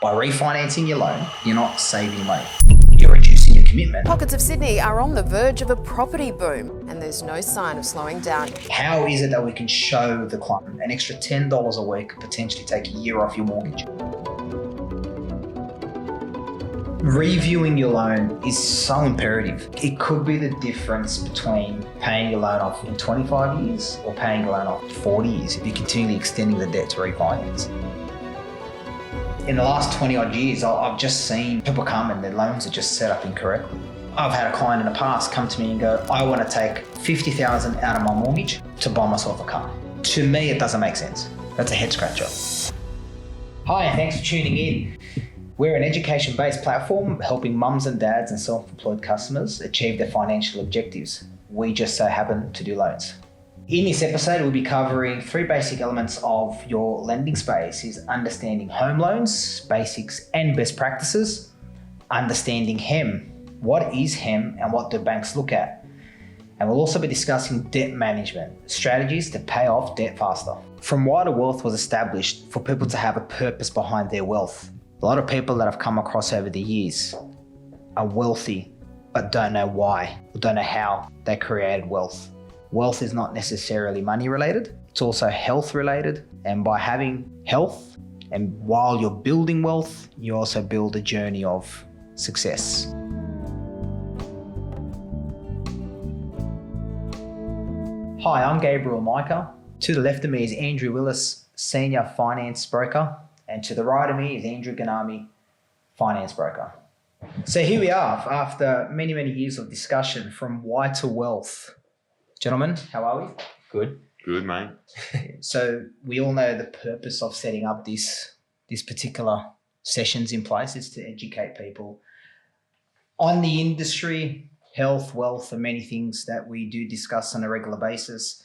By refinancing your loan, you're not saving money. You're reducing your commitment. Pockets of Sydney are on the verge of a property boom, and there's no sign of slowing down. How is it that we can show the client an extra $10 a week could potentially take a year off your mortgage? Reviewing your loan is so imperative. It could be the difference between paying your loan off in 25 years or paying your loan off in 40 years if you're continually extending the debt to refinance. In the last 20 odd years, I've just seen people come and their loans are just set up incorrectly. I've had a client in the past come to me and go, I want to take $50,000 out of my mortgage to buy myself a car. To me, it doesn't make sense. That's a head scratcher. Hi, and thanks for tuning in. We're an education-based platform helping mums and dads and self-employed customers achieve their financial objectives. We just so happen to do loans. In this episode, we'll be covering three basic elements of your lending space: is understanding home loans, basics and best practices, understanding HEM, what is HEM and what do banks look at, and we'll also be discussing debt management, strategies to pay off debt faster. From Wider Wealth was established for people to have a purpose behind their wealth. A lot of people that I've come across over the years are wealthy, but don't know why, or don't know how they created wealth. Wealth is not necessarily money related, it's also health related. And by having health, and while you're building wealth, you also build a journey of success. Hi, I'm Gabriel Mikha. To the left of me is Andrew Willis, Senior Finance Broker. And to the right of me is Andrew Ghaname, Finance Broker. So here we are, after many, many years of discussion from why to wealth. Gentlemen, how are we? Good. Good, mate. So we all know the purpose of setting up these particular sessions in place is to educate people on the industry, health, wealth, and many things that we do discuss on a regular basis,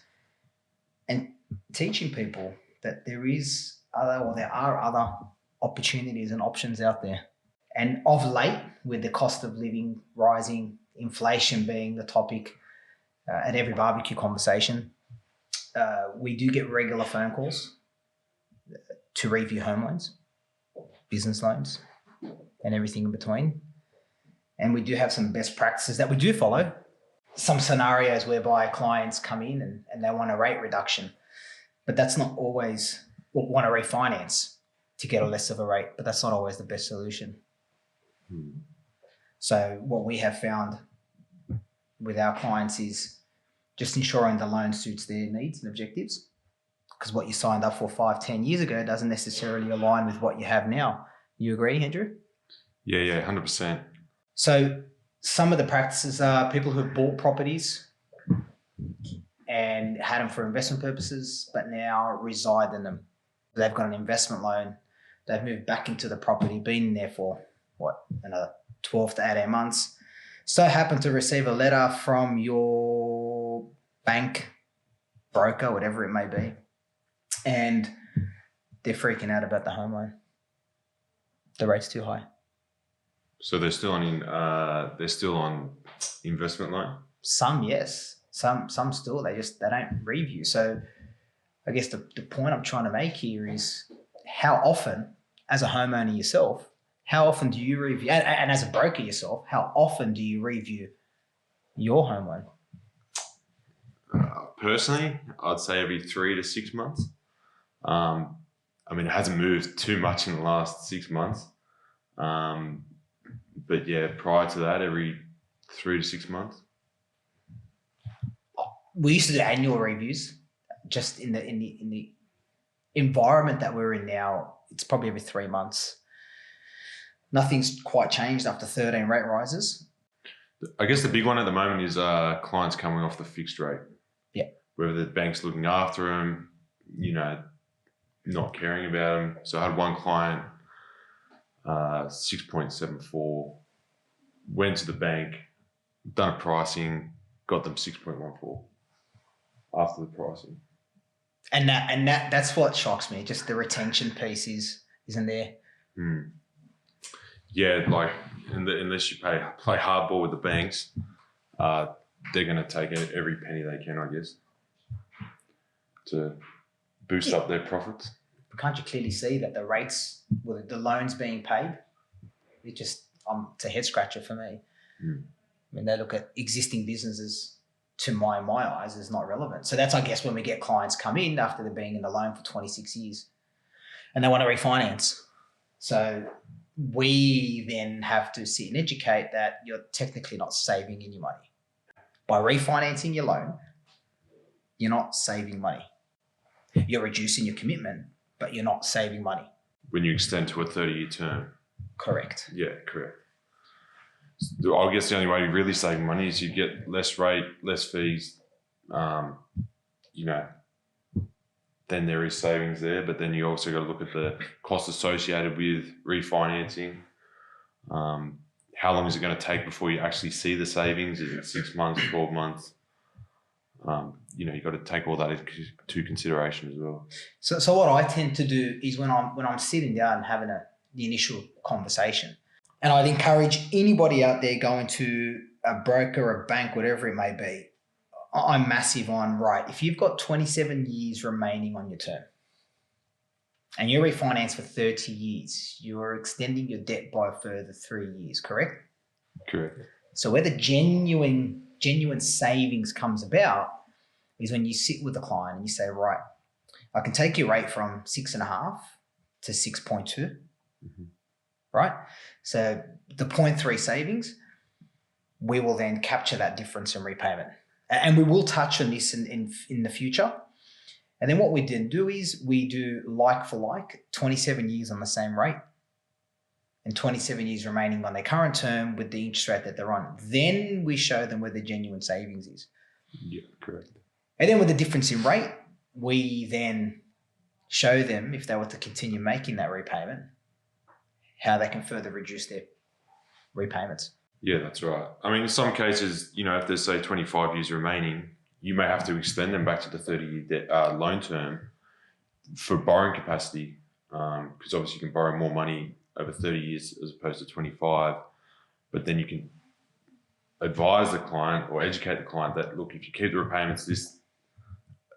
and teaching people that there are other opportunities and options out there. And of late, with the cost of living rising, inflation being the topic at every barbecue conversation, we do get regular phone calls to review home loans, business loans, and everything in between. And we do have some best practices that we do follow. Some scenarios whereby clients come in and they want a rate reduction, but that's not always, or want to refinance to get a less of a rate, but that's not always the best solution. So what we have found with our clients is just ensuring the loan suits their needs and objectives, because what you signed up for 5-10 years ago doesn't necessarily align with what you have now. You agree, Andrew? Yeah, 100%. So some of the practices are people who have bought properties and had them for investment purposes, but now reside in them. They've got an investment loan. They've moved back into the property, been in there for another 12 to 18 months. So happen to receive a letter from your bank, broker, whatever it may be, and they're freaking out about the home loan. The rate's too high. So they're still on investment loan? Some, yes. Some still. They don't review. So I guess the point I'm trying to make here is how often, as a homeowner yourself, how often do you review, and as a broker yourself, how often do you review your home loan? Personally, I'd say every 3 to 6 months. I mean, it hasn't moved too much in the last 6 months. But yeah, prior to that, every 3 to 6 months. We used to do annual reviews. Just in the environment that we're in now, it's probably every 3 months. Nothing's quite changed after 13 rate rises. I guess the big one at the moment is clients coming off the fixed rate. Yeah. Whether the bank's looking after them, not caring about them. So I had one client, 6.74, went to the bank, done a pricing, got them 6.14 after the pricing. And that's what shocks me. Just the retention piece isn't there. Yeah, like unless you play hardball with the banks, they're going to take every penny they can, I guess, to boost up their profits. can't you clearly see that the rates, well, the loans being paid, it's a head scratcher for me. Mm. I mean, they look at existing businesses, to my eyes, as not relevant. So that's, I guess, when we get clients come in after they're being in the loan for 26 years and they want to refinance. So we then have to sit and educate that you're technically not saving any money. By refinancing your loan, you're not saving money. You're reducing your commitment, but you're not saving money. When you extend to a 30-year term. Correct. Yeah, correct. So I guess the only way you're really saving money is you get less rate, less fees. Then there is savings there, but then you also got to look at the cost associated with refinancing. How long is it going to take before you actually see the savings? Is it 6 months, 12 months? You've got to take all that into consideration as well. So what I tend to do is when I'm sitting down and having the initial conversation, and I'd encourage anybody out there going to a broker, a bank, whatever it may be, I'm massive on, right, if you've got 27 years remaining on your term and you refinance for 30 years, you're extending your debt by a further 3 years, correct? Correct. So where the genuine savings comes about is when you sit with the client and you say, right, I can take your rate from 6.5 to 6.2, mm-hmm. right? So the 0.3 savings, we will then capture that difference in repayment. And we will touch on this in the future. And then what we then do is we do like for like, 27 years on the same rate and 27 years remaining on their current term with the interest rate that they're on. Then we show them where the genuine savings is. Yeah, correct. And then with the difference in rate, we then show them, if they were to continue making that repayment, how they can further reduce their repayments. Yeah, that's right. I mean, in some cases, if there's, say, 25 years remaining, you may have to extend them back to the 30-year loan term for borrowing capacity, because obviously you can borrow more money over 30 years as opposed to 25. But then you can advise the client or educate the client that, look, if you keep the repayments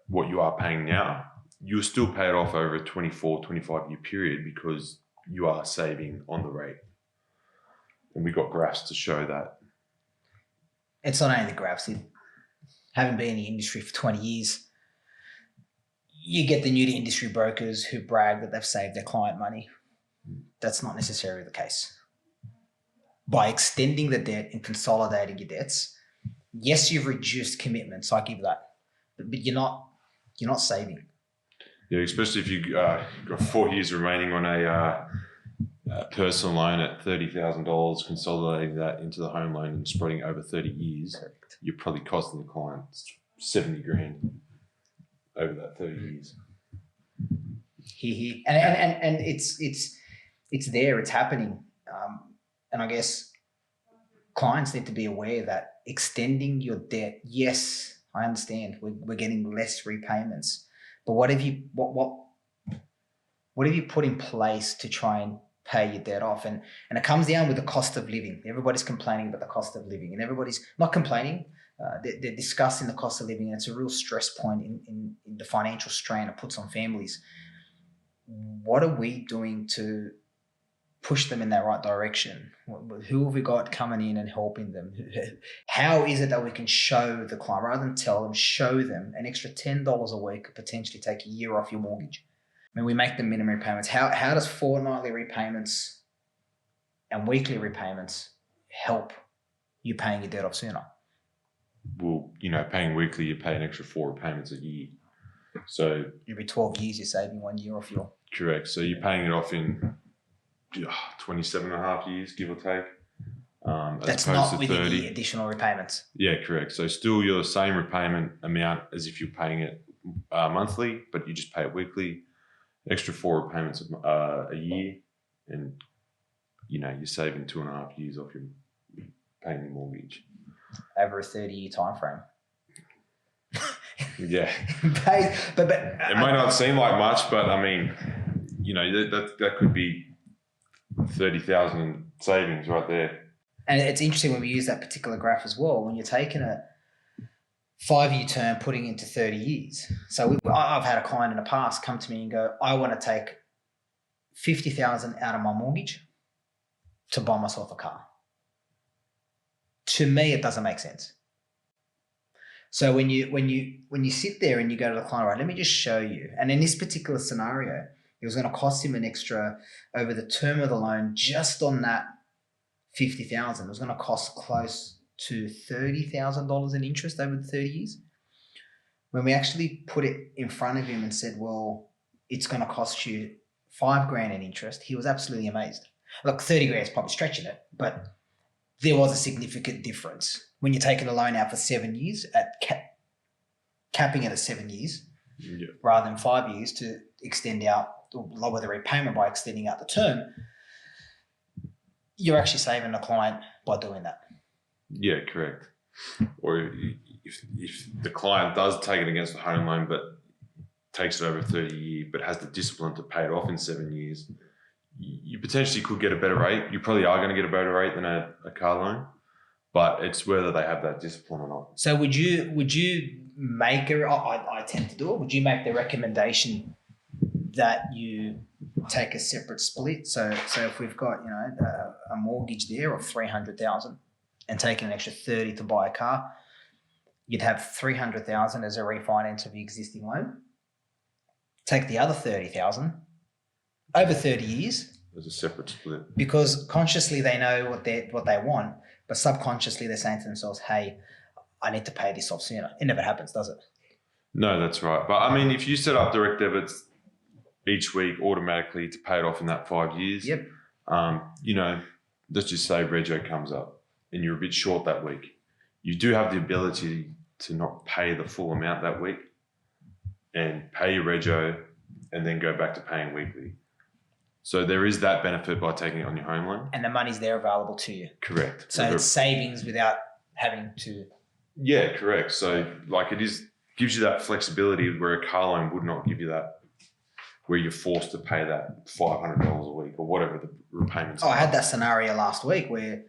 what you are paying now, you'll still pay it off over a 25-year period because you are saving on the rate. And we got graphs to show that. It's not only the graphs. Having been in the industry for 20 years, you get the new to industry brokers who brag that they've saved their client money. That's not necessarily the case. By extending the debt and consolidating your debts, yes, you've reduced commitments. I give that, but you're not saving. Yeah, especially if you got 4 years remaining on a personal loan at $30,000, consolidating that into the home loan and spreading it over 30 years. Correct. You're probably costing the client $70,000 over that 30 years. And it's there, it's happening. And I guess clients need to be aware that extending your debt, yes, I understand we're getting less repayments, but what have you put in place to try and pay your debt off? And it comes down with the cost of living. Everybody's complaining about the cost of living, and everybody's not complaining. They're discussing the cost of living, and it's a real stress point in the financial strain it puts on families. What are we doing to push them in that right direction? Who have we got coming in and helping them? How is it that we can show the client, rather than tell them, show them an extra $10 a week could potentially take a year off your mortgage? I mean, we make the minimum repayments. How does fortnightly repayments and weekly repayments help you paying your debt off sooner? Well, paying weekly, you pay an extra 4 repayments a year. So every 12 years, you're saving 1 year off your... Correct. So you're paying it off in 27 and a half years, give or take. That's not with any additional repayments. Yeah, correct. So still you're the same repayment amount as if you're paying it monthly, but you just pay it weekly. Extra 4 repayments a year, and you're saving 2.5 years off your paying your mortgage over a 30-year time frame. Yeah, but it might not seem like much, but I mean, that could be 30,000 in savings right there. And it's interesting when we use that particular graph as well. When you're taking a 5-year term putting into 30 years. So I've had a client in the past come to me and go, I want to take 50,000 out of my mortgage to buy myself a car. To me, it doesn't make sense. So when you sit there and you go to the client, right, let me just show you. And in this particular scenario, it was going to cost him an extra over the term of the loan, just on that 50,000. It was going to cost close to $30,000 in interest over the 30 years. When we actually put it in front of him and said, well, it's going to cost you $5,000 in interest, he was absolutely amazed. Look, 30 grand is probably stretching it, but there was a significant difference when you're taking a loan out for 7 years at capping it at 7 years, rather than 5 years to extend out, or lower the repayment by extending out the term. You're actually saving the client by doing that. Yeah, correct. Or if the client does take it against the home loan, but takes it over 30 years, but has the discipline to pay it off in 7 years, you potentially could get a better rate. You probably are going to get a better rate than a car loan, but it's whether they have that discipline or not. So would you make I tend to do it. Would you make the recommendation that you take a separate split? So if we've got a mortgage there of 300,000 and taking an extra 30 to buy a car, you'd have 300,000 as a refinance of the existing loan. Take the other 30,000 over 30 years as a separate split, because consciously they know what they want, but subconsciously they're saying to themselves, "Hey, I need to pay this off sooner." It never happens, does it? No, that's right. But I mean, if you set up direct debits each week automatically to pay it off in that 5 years, yep. Let's just say rego comes up and you're a bit short that week. You do have the ability to not pay the full amount that week and pay your rego and then go back to paying weekly. So there is that benefit by taking it on your home loan. And the money's there available to you. Correct. So it's savings without having to... Yeah, correct. So gives you that flexibility where a car loan would not give you that, where you're forced to pay that $500 a week or whatever the repayments are. I had that scenario last week where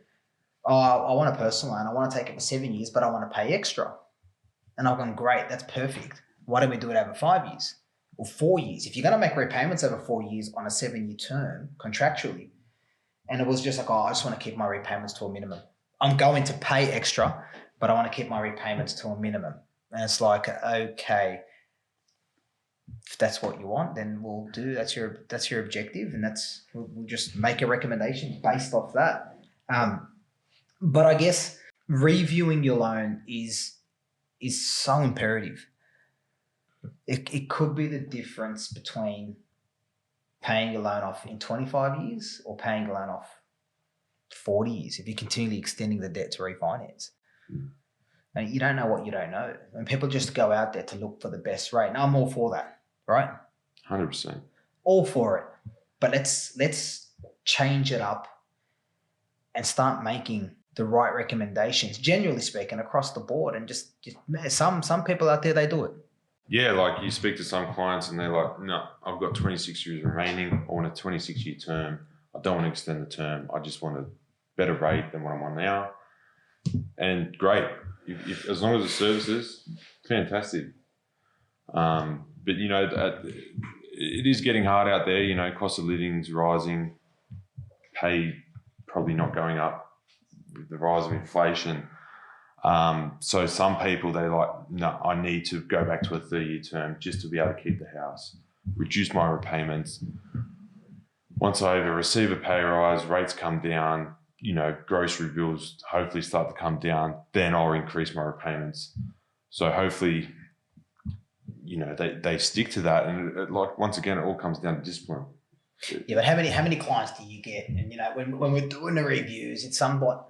I want a personal loan. I want to take it for 7 years, but I want to pay extra. And I've gone, great, that's perfect. Why don't we do it over 5 years or 4 years? If you're going to make repayments over 4 years on a 7-year term contractually, and it was just like, I just want to keep my repayments to a minimum. I'm going to pay extra, but I want to keep my repayments to a minimum. And it's like, okay, if that's what you want, then we'll do. That's your objective, and we'll just make a recommendation based off that. But I guess reviewing your loan is so imperative. It could be the difference between paying your loan off in 25 years or paying your loan off 40 years if you're continually extending the debt to refinance. And you don't know what you don't know. And people just go out there to look for the best rate. And I'm all for that, right? 100%. All for it. But let's change it up and start making the right recommendations, generally speaking, across the board. And just some people out there, they do it. Yeah, like you speak to some clients and they're like, no, I've got 26 years remaining. I want a 26-year term. I don't want to extend the term. I just want a better rate than what I'm on now. And great. If as long as the services, fantastic. But, it is getting hard out there. Cost of living's rising, pay probably not going up with the rise of inflation. So some people, they're like, no, I need to go back to a 30-year term just to be able to keep the house, reduce my repayments. Once I receive a pay rise, rates come down, grocery bills hopefully start to come down, then I'll increase my repayments. So hopefully, they stick to that. And once again, it all comes down to discipline. Yeah, but how many clients do you get? And, when we're doing the reviews, it's somewhat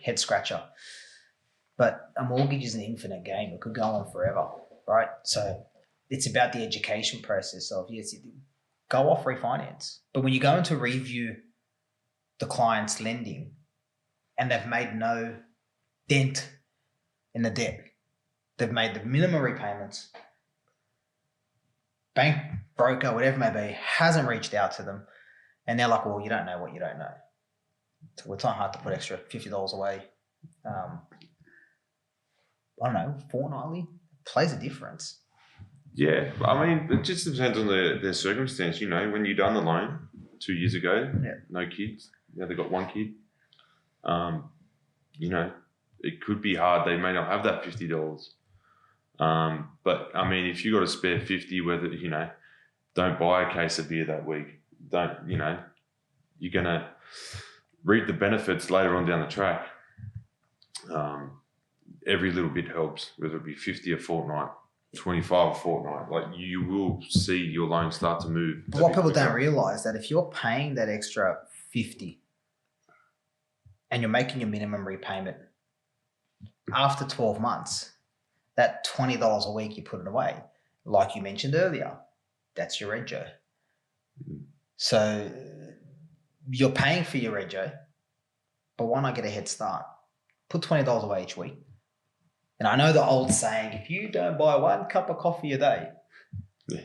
head scratcher. But a mortgage is an infinite game. It could go on forever, right? So it's about the education process of, yes, go off refinance. But when you go into review the client's lending and they've made no dent in the debt, they've made the minimum repayments, bank, broker, whatever it may be, hasn't reached out to them, and they're like, well, you don't know what you don't know. So it's not hard to put extra $50 away I don't know, fortnightly, plays a difference. Yeah, I mean, it just depends on their circumstance. You know, when you done the loan 2 years ago, no kids. Now they got one kid. You know, it could be hard. They may not have that $50. But I mean, if you got a spare 50, whether you know, don't buy a case of beer that week. Don't you know? You're gonna reap the benefits later on down the track. Every little bit helps, whether it be 50 a fortnight, 25 a fortnight. Like you will see your loan start to move. But what people don't realise that if you're paying that extra 50 and you're making your minimum repayment after 12 months, that $20 a week you're putting away, like you mentioned earlier, that's your rego. So you're paying for your rego, but why not get a head start? Put $20 away each week. And I know the old saying, if you don't buy one cup of coffee a day,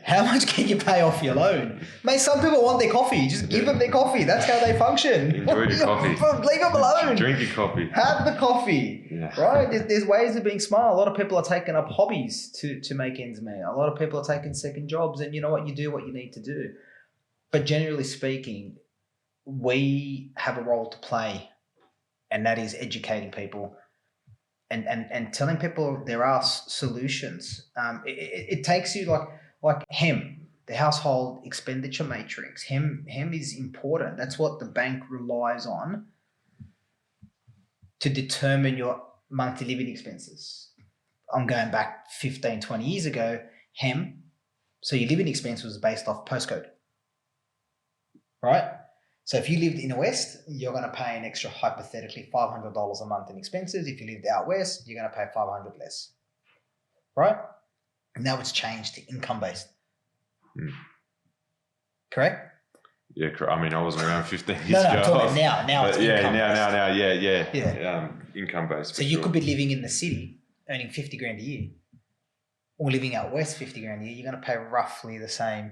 how much can you pay off your loan? Mate, some people want their coffee. Just give them their coffee. That's how they function. Enjoy your coffee. Leave them alone. Drink your coffee. Have the coffee. Yeah. Right? There's ways of being smart. A lot of people are taking up hobbies to make ends meet. A lot of people are taking second jobs, and you know what? You do what you need to do. But generally speaking, we have a role to play, and that is educating people and telling people there are solutions. It takes you like HEM, the household expenditure matrix. HEM is important. That's what the bank relies on to determine your monthly living expenses. I'm going back 15, 20 years ago, HEM. So your living expense was based off postcode, right? So if you lived in the West, you're going to pay an extra, hypothetically, $500 a month in expenses. If you lived out West, you're going to pay $500 less, right? Now it's changed to income-based. Correct? Yeah, I mean, I wasn't around 15 years No, ago. I'm talking about now. Now it's income-based. Yeah. Income-based. So you could be living in the city, earning 50 grand a year, or living out West 50 grand a year. You're going to pay roughly the same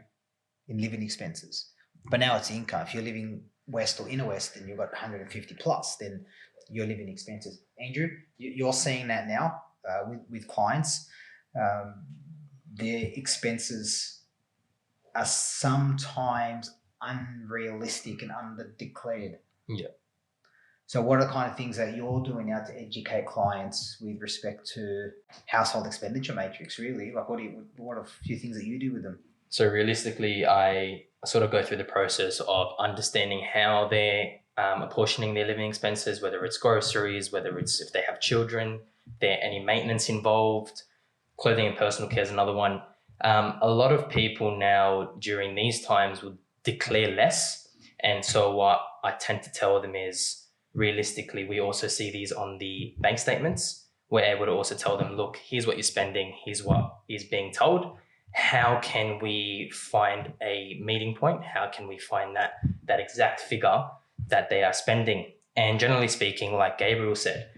in living expenses. But now it's income. If you're living West or inner West and you've got 150 plus, then your living expenses. Andrew, you're seeing that now with clients. Their expenses are sometimes unrealistic and underdeclared. Yeah. So what are the kind of things that you're doing now to educate clients with respect to household expenditure matrix, really? Like what are a few things that you do with them? So realistically, I sort of go through the process of understanding how they're apportioning their living expenses, whether it's groceries, whether it's if they have children, there any maintenance involved, clothing and personal care is another one. A lot of people now during these times will declare less. And so what I tend to tell them is realistically, we also see these on the bank statements. We're able to also tell them, look, here's what you're spending. Here's what is being told. How can we find a meeting point? How can we find that exact figure that they are spending? And generally speaking, like Gabriel said,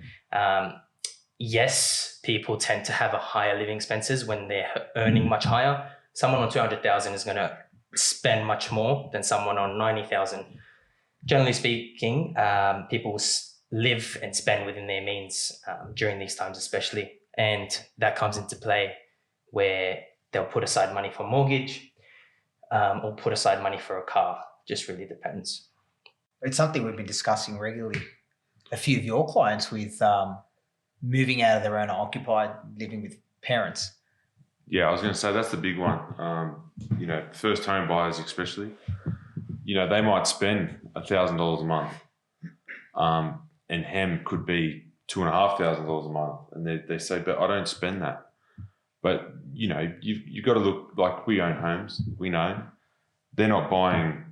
yes, people tend to have a higher living expenses when they're earning much higher. Someone on 200,000 is going to spend much more than someone on 90,000. Generally speaking, people live and spend within their means during these times, especially, and that comes into play where they'll put aside money for mortgage or put aside money for a car. Just really depends. It's something we've been discussing regularly. A few of your clients with moving out of their own occupied, living with parents. Yeah, I was going to say that's the big one. First home buyers especially, they might spend $1,000 a month, and HEM could be $2,500 a month, and they say, but I don't spend that. But you've got to look, like we own homes. We know they're not buying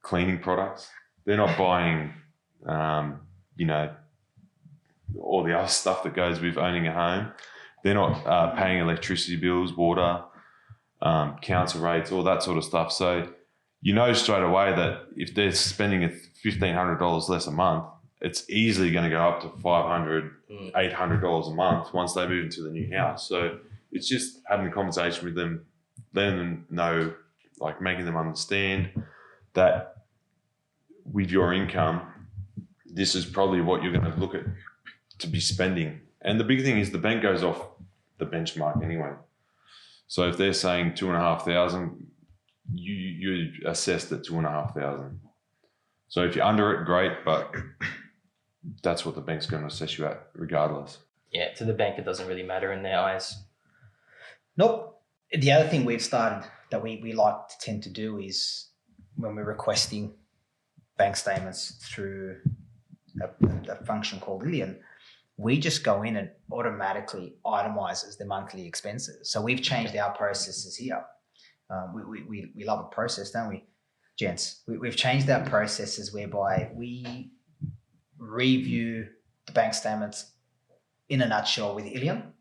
cleaning products. They're not buying, all the other stuff that goes with owning a home. They're not paying electricity bills, water, council rates, all that sort of stuff. So straight away that if they're spending $1,500 less a month, it's easily going to go up to $500, $800 a month once they move into the new house. So it's just having a conversation with them, letting them know, like making them understand that with your income, this is probably what you're going to look at to be spending. And the big thing is the bank goes off the benchmark anyway. So if they're saying 2,500, you assessed at 2,500. So if you're under it, great, but that's what the bank's going to assess you at regardless. Yeah, to the bank, it doesn't really matter in their eyes. Nope. The other thing we've started that we like to tend to do is when we're requesting bank statements through a function called Lillian, we just go in and automatically itemizes the monthly expenses. So we've changed our processes here. We love a process, don't we, gents? We've changed our processes whereby we review the bank statements in a nutshell with Ilion.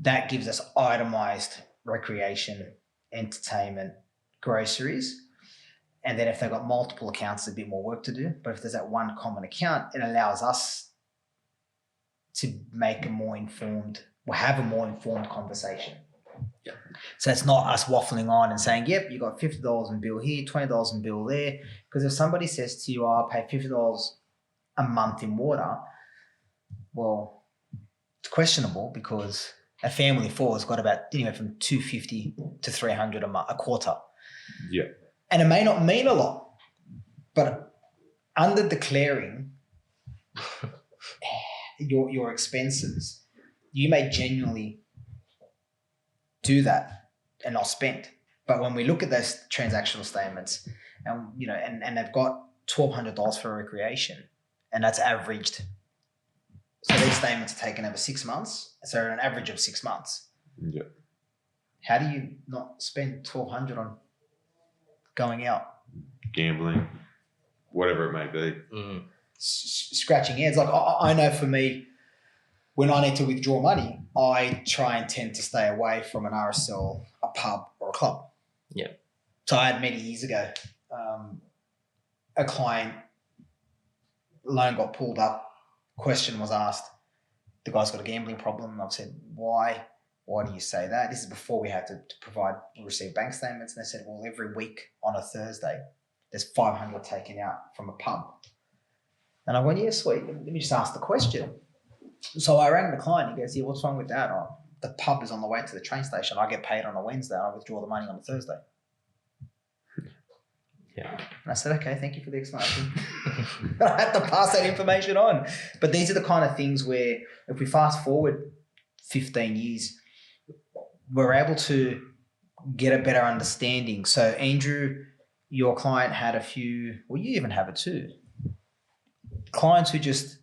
That gives us itemized recreation, entertainment, groceries. And then if they've got multiple accounts, there's a bit more work to do. But if there's that one common account, it allows us to make a more informed, or have a more informed conversation. Yeah. So it's not us waffling on and saying, yep, you got $50 in bill here, $20 in bill there. Because if somebody says to you, oh, I'll pay $50 a month in water, well, it's questionable because a family of four has got about anywhere from $250 to $300 a quarter. Yeah. And it may not mean a lot, but under declaring your expenses, you may genuinely do that and not spend. But when we look at those transactional statements, and and they've got $1,200 for recreation, and that's averaged. So these statements are taken over 6 months, so an average of 6 months. Yeah. How do you not spend $1,200 on going out, Gambling, whatever it may be. Scratching heads? Like I know for me, when I need to withdraw money, I try and tend to stay away from an RSL, a pub, or a club. Yeah. So I had many years ago, a client loan got pulled up. Question was asked, the guy's got a gambling problem. And I've said, why? Why do you say that? This is before we had to receive bank statements. And they said, well, every week on a Thursday, there's 500 taken out from a pub. And I went, yeah, sweet. Let me just ask the question. So I rang the client. He goes, yeah, what's wrong with that? Oh, the pub is on the way to the train station. I get paid on a Wednesday. I withdraw the money on a Thursday. Yeah. And I said, okay, thank you for the explanation. I had to pass that information on. But these are the kind of things where if we fast forward 15 years, we're able to get a better understanding. So Andrew, your client had a few, well, you even have it too. Clients who just,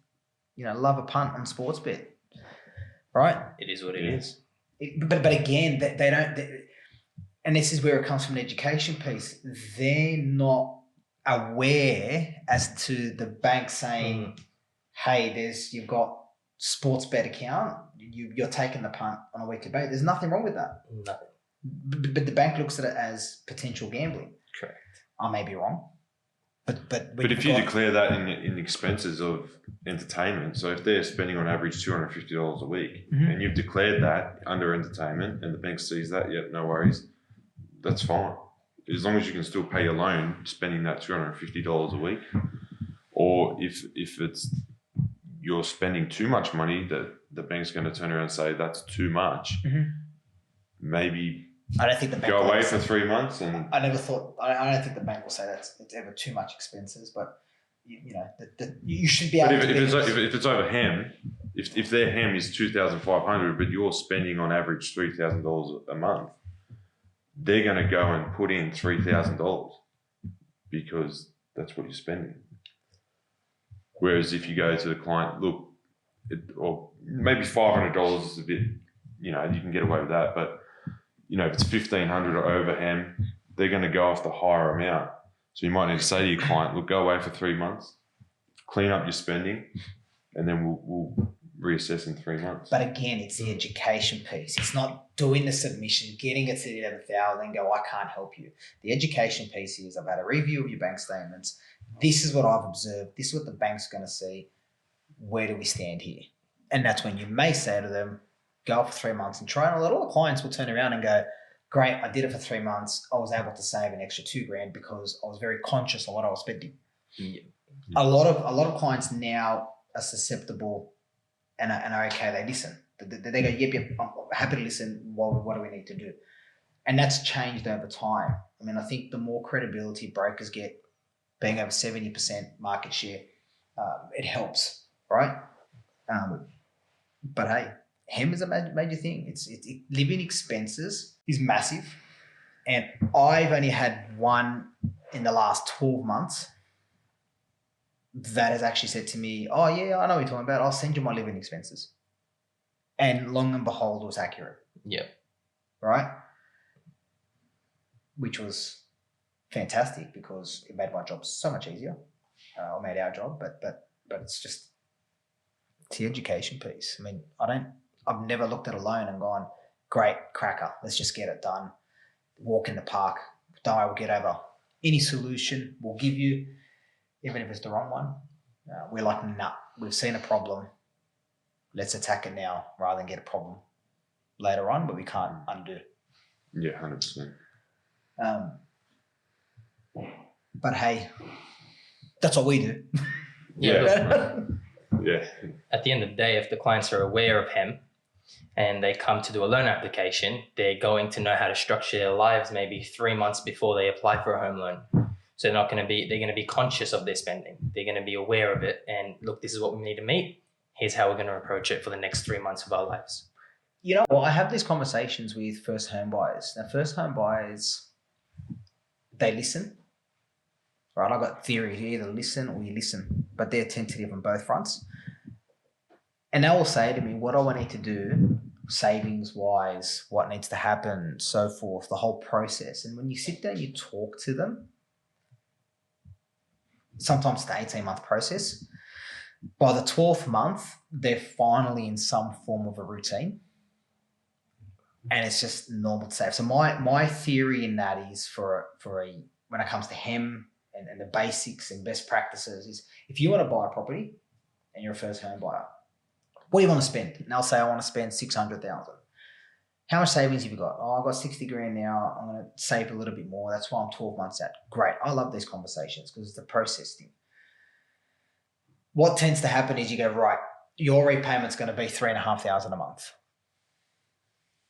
love a punt on sports bet, right? It is what it is. But again, they don't, and this is where it comes from, an education piece. They're not aware as to the bank saying, hey, you've got sports bet account, you're taking the punt on a weekly basis. There's nothing wrong with that. Nothing. But the bank looks at it as potential gambling. Correct. I may be wrong. But if you declare that in expenses of entertainment, so if they're spending on average $250 a week, and you've declared that under entertainment, and the bank sees that, yep, no worries, that's fine. As long as you can still pay your loan, spending that $250 a week, or if it's you're spending too much money, that the bank's going to turn around and say that's too much. Maybe I don't think the bank go away for 3 months, and I don't think the bank will say it's ever too much expenses, but you should be able if it's over hem, if their hem is $2,500, but you're spending on average $3,000 a month, they're going to go and put in $3,000 because that's what you're spending. Whereas if you go to the client, look, or maybe $500 is a bit, you can get away with that, but if it's $1,500 or over hem, they're going to go off the higher amount. So you might need to say to your client, look, go away for 3 months, clean up your spending, and then we'll reassess in 3 months. But again, it's the education piece. It's not doing the submission, getting it to the 11,000 and go, I can't help you. The education piece is, I've had a review of your bank statements. This is what I've observed. This is what the bank's going to see. Where do we stand here? And that's when you may say to them, go for 3 months and try. And a lot of clients will turn around and go, great, I did it for 3 months. I was able to save an extra $2,000 because I was very conscious of what I was spending. Yeah. A lot of clients now are susceptible and are okay. They listen. They go, yep, I'm happy to listen. What do we need to do? And that's changed over time. I mean, I think the more credibility brokers get, being over 70% market share, it helps, right? But hey, HEM is a major thing. Living expenses is massive. And I've only had one in the last 12 months that has actually said to me, oh, yeah, I know what you're talking about. I'll send you my living expenses. And long and behold, it was accurate. Yeah. Right? Which was fantastic because it made my job so much easier. Or made our job, but it's just the education piece. I mean, I've never looked at a loan and gone, great, cracker, let's just get it done. Walk in the park, don't worry, we'll get over. Any solution we'll give you, even if it's the wrong one. We're like, nah, we've seen a problem. Let's attack it now rather than get a problem later on, but we can't undo. Yeah, 100%. But hey, that's what we do. Yeah. Yeah. At the end of the day, if the clients are aware of HEM and they come to do a loan application, they're going to know how to structure their lives maybe 3 months before they apply for a home loan. So they're going to be conscious of their spending. They're going to be aware of it. And look, this is what we need to meet. Here's how we're going to approach it for the next 3 months of our lives. You know, well, I have these conversations with first home buyers. Now, first home buyers, they listen. Right, I've got theory. You either listen or you listen, but they're tentative on both fronts. And they will say to me, what do I need to do, savings-wise, what needs to happen, so forth, the whole process. And when you sit down, you talk to them, sometimes it's an 18-month process. By the 12th month, they're finally in some form of a routine. And it's just normal to save. So my theory in that is when it comes to HEM, and the basics and best practices is if you want to buy a property and you're a first home buyer, what do you want to spend? And they'll say, I want to spend 600,000. How much savings have you got? Oh, I've got 60 grand now. I'm going to save a little bit more. That's why I'm 12 months out. Great. I love these conversations because it's the process thing. What tends to happen is you go, right, your repayment's going to be $3,500 a month.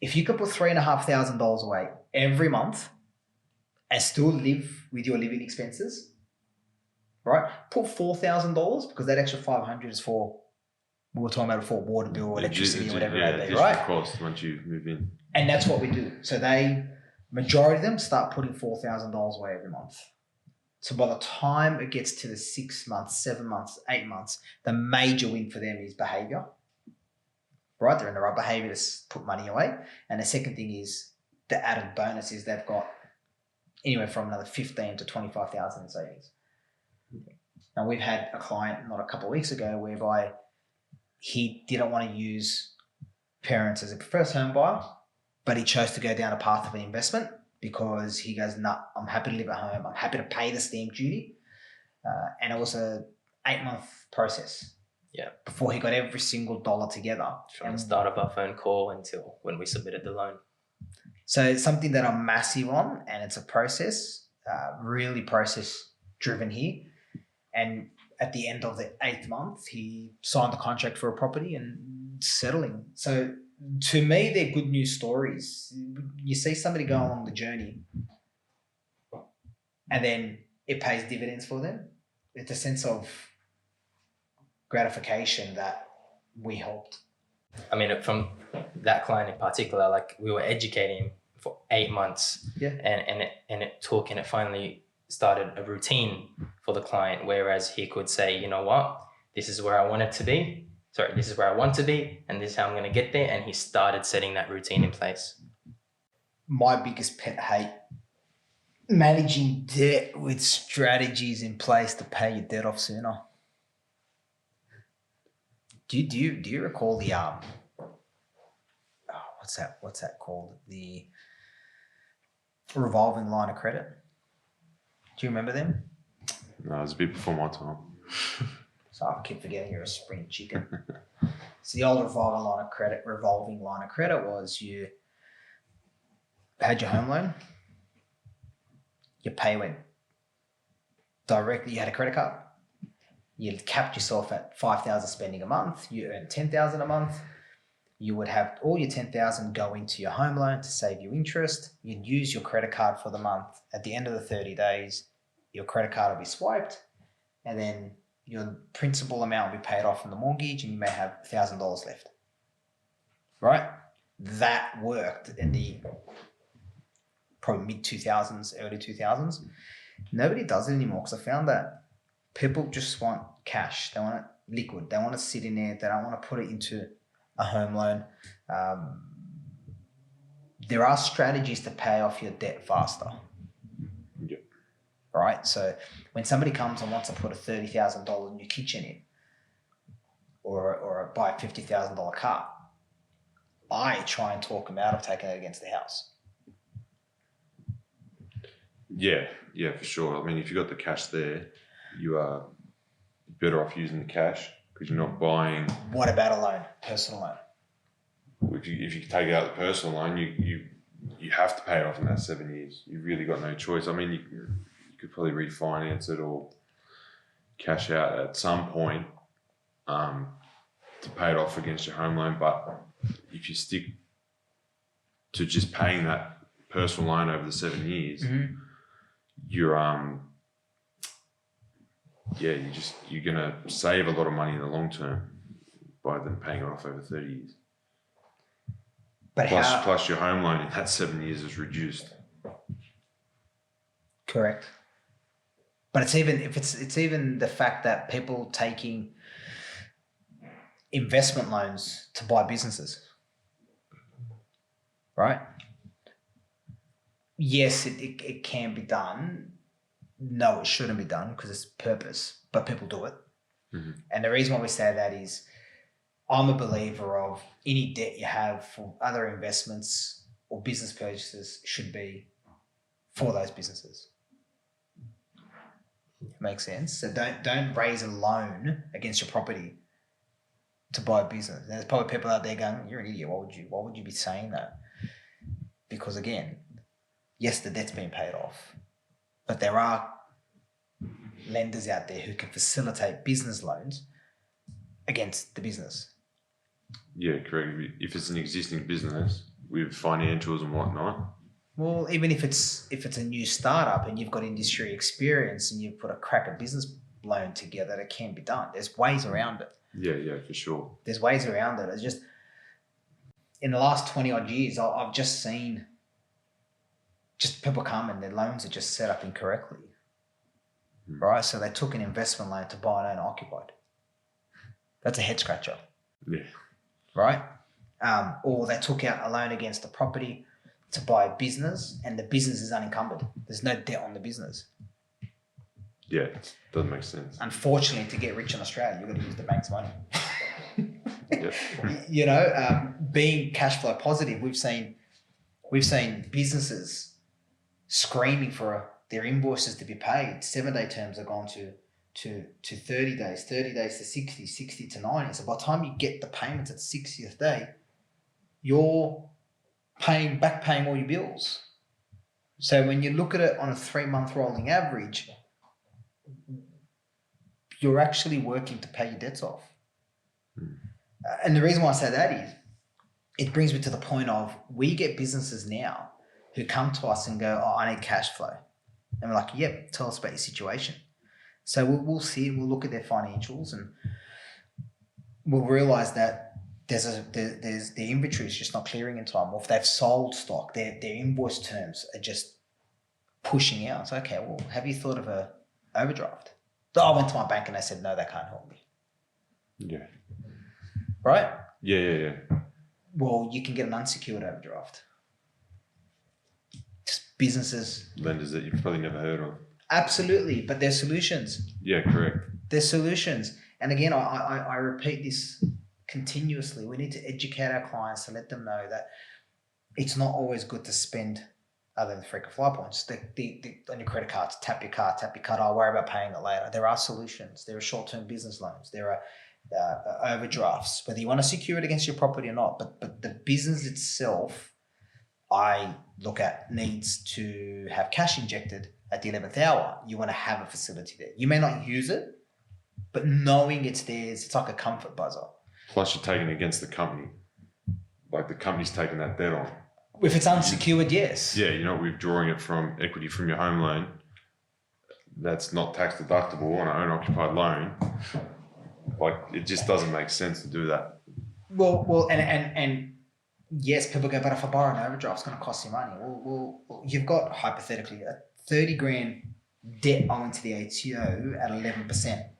If you could put $3,500 away every month and still live with your living expenses, right? Put $4,000 because that extra $500 is for, we were talking about before, water bill, electricity, whatever it may be, right? Cost once you move in. And that's what we do. So majority of them start putting $4,000 away every month. So by the time it gets to the 6 months, 7 months, 8 months, the major win for them is behavior, right? They're in the right behavior to put money away. And the second thing is the added bonus is they've got anywhere from another 15 to 25,000 in savings. Now we've had a client not a couple of weeks ago whereby he didn't want to use parents as a first home buyer, but he chose to go down a path of an investment because he goes, nah, I'm happy to live at home. I'm happy to pay the stamp duty. And it was a 8-month process. Yeah. Before he got every single dollar together. From the start of our phone call until when we submitted the loan. So it's something that I'm massive on, and it's a process, really process driven here. And at the end of the 8th month, he signed the contract for a property and settling. So to me, they're good news stories. You see somebody go along the journey and then it pays dividends for them. It's a sense of gratification that we helped. I mean, from that client in particular, like we were educating him for 8 months, Yeah. and it finally started a routine for the client. Whereas he could say, you know what, this is where I want it to be. Sorry, this is where I want to be, and this is how I'm going to get there. And he started setting that routine in place. My biggest pet hate: managing debt with strategies in place to pay your debt off sooner. Do you recall the what's that called? The revolving line of credit. Do you remember them? No, it was a bit before my time. So I keep forgetting you're a spring chicken. So the old revolving line of credit was you had your home loan, your pay went directly, you had a credit card, you capped yourself at 5,000 spending a month, you earn 10,000 a month, you would have all your 10,000 go into your home loan to save you interest. You'd use your credit card for the month. At the end of the 30 days, your credit card will be swiped, and then your principal amount will be paid off from the mortgage, and you may have $1,000 left. Right? That worked in the probably mid-2000s, early 2000s. Nobody does it anymore because I found that people just want cash. They want it liquid. They want to sit in there. They don't want to put it into a home loan. There are strategies to pay off your debt faster. Yep. Right? So when somebody comes and wants to put a $30,000 new kitchen in or buy a $50,000 car, I try and talk them out of taking it against the house. Yeah, for sure. I mean, if you got the cash there, you are better off using the cash because you're not buying. What about a loan, personal loan? If you take out the personal loan, you have to pay it off in that 7 years. You've really got no choice. I mean, you could probably refinance it or cash out at some point to pay it off against your home loan. But if you stick to just paying that personal loan over the 7 years, you're you're gonna save a lot of money in the long term by them paying it off over 30 years. But plus your home loan in that 7 years is reduced. Correct. But it's even the fact that people taking investment loans to buy businesses, right? Yes, it can be done. No, it shouldn't be done because it's purpose, but people do it. Mm-hmm. And the reason why we say that is I'm a believer of any debt you have for other investments or business purchases should be for those businesses. Makes sense? So don't raise a loan against your property to buy a business. And there's probably people out there going, "You're an idiot. Why would you be saying that?" Because again, yes, the debt's been paid off, but there are lenders out there who can facilitate business loans against the business. Yeah, correct. If it's an existing business with financials and whatnot. Well, even if it's a new startup and you've got industry experience and you've put a cracker business loan together, it can be done. There's ways around it. Yeah, for sure. There's ways around it. It's just in the last 20 odd years, I've just seen just people come and their loans are just set up incorrectly, right? So they took an investment loan to buy an owner occupied. That's a head scratcher. Yeah. Right? Or they took out a loan against a property to buy a business and the business is unencumbered. There's no debt on the business. Yeah, doesn't make sense. Unfortunately, to get rich in Australia, you've got to use the bank's money. Yep. Being cash flow positive, we've seen businesses screaming for their invoices to be paid. 7-day terms are gone to 30 days, 30 days to 60, 60 to 90. So by the time you get the payments at 60th day, you're back paying all your bills. So when you look at it on a 3-month rolling average, you're actually working to pay your debts off. And the reason why I say that is it brings me to the point of we get businesses now who come to us and go, "Oh, I need cash flow." And we're like, "Yep, tell us about your situation." So we'll see it, we'll look at their financials and we'll realize that there's the inventory is just not clearing in time. Or if they've sold stock, their invoice terms are just pushing out. So, okay, well, have you thought of a overdraft? So I went to my bank and they said, "No, they can't help me." Yeah. Right? Yeah. Well, you can get an unsecured overdraft. Just businesses. Lenders that you've probably never heard of. Absolutely, but there's solutions. Yeah, correct. There's solutions. And again, I repeat this continuously. We need to educate our clients to let them know that it's not always good to spend other than frequent fly points. On your credit cards, tap your card. I'll worry about paying it later. There are solutions. There are short-term business loans. There are overdrafts, whether you want to secure it against your property or not. But the business itself, I look at, needs to have cash injected at the 11th hour. You want to have a facility there. You may not use it, But knowing it's theirs, it's like a comfort buzzer. Plus, you're taking it against the company. Like the company's taking that debt on. If it's unsecured, yes. Yeah, you're not withdrawing it from equity from your home loan. That's not tax deductible on an owner-occupied loan. Like, it just doesn't make sense to do that. Well, and yes, people go, but if I borrow an overdraft, it's going to cost you money. Well, you've got hypothetically a 30 grand debt owing to the ATO at 11%.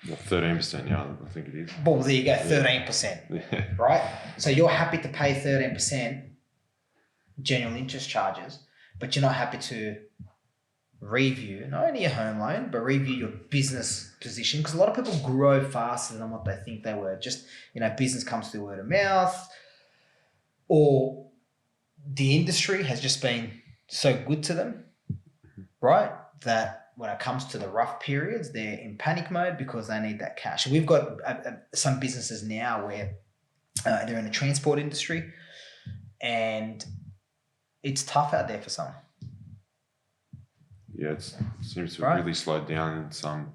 Well, 13%, yeah, I think it is. Well, there you go, 13%, Yeah. right? So you're happy to pay 13% general interest charges, but you're not happy to review not only your home loan, but review your business position, because a lot of people grow faster than what they think they were. Just, business comes through word of mouth, or the industry has just been so good to them, right? That when it comes to the rough periods, they're in panic mode because they need that cash. We've got some businesses now where they're in the transport industry, and it's tough out there for some. Yeah, it seems to have really slowed down in some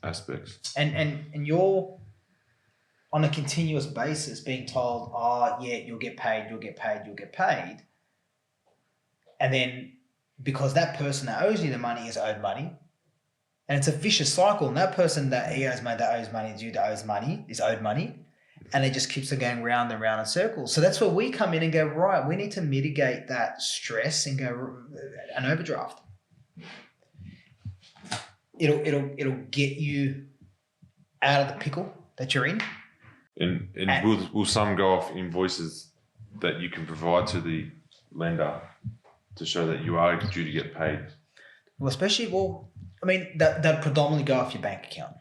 aspects. And you're on a continuous basis being told, oh, yeah, you'll get paid. And then because that person that owes you the money is owed money, and it's a vicious cycle, and that person that he owes money, that owes money, is you that owes money, is owed money, and it just keeps on going round and round in circles. So that's where we come in and go, right, we need to mitigate that stress and go an overdraft. It'll get you out of the pickle that you're in. And will some go off invoices that you can provide to the lender to show that you are due to get paid? Well, that predominantly go off your bank account.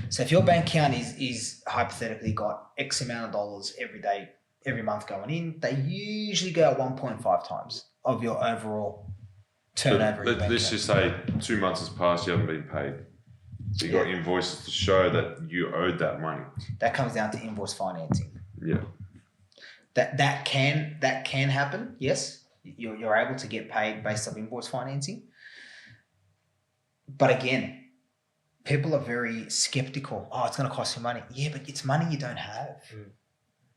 So if your bank account is hypothetically got X amount of dollars every month going in, they usually go at 1.5 times of your overall turnover. Let's just say 2 months has passed, you haven't been paid. So you got invoices to show that you owed that money. That comes down to invoice financing. Yeah. That can happen. Yes, you're able to get paid based on invoice financing. But again, people are very skeptical. Oh, it's going to cost you money. Yeah, but it's money you don't have.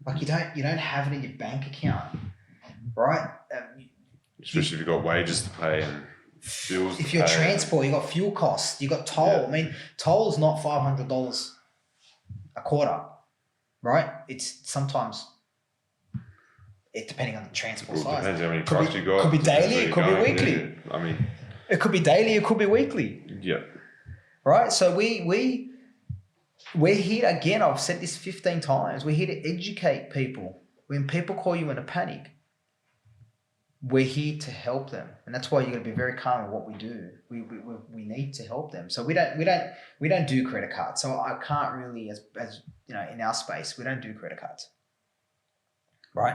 Like you don't have it in your bank account, right? Especially if you've got wages to pay and bills. If you're transport, you got fuel costs, you got toll. Yeah. Toll is not $500 a quarter, right? It's sometimes, depending on the transport size. Depends how many trucks you got. Could be daily, it could be weekly. It could be daily, it could be weekly. Yeah. Right? So we're here, again, I've said this 15 times, we're here to educate people. When people call you in a panic, we're here to help them. And that's why you've got to be very calm in what we do. We need to help them. So we don't do credit cards. So I can't really, as in our space, we don't do credit cards. Right?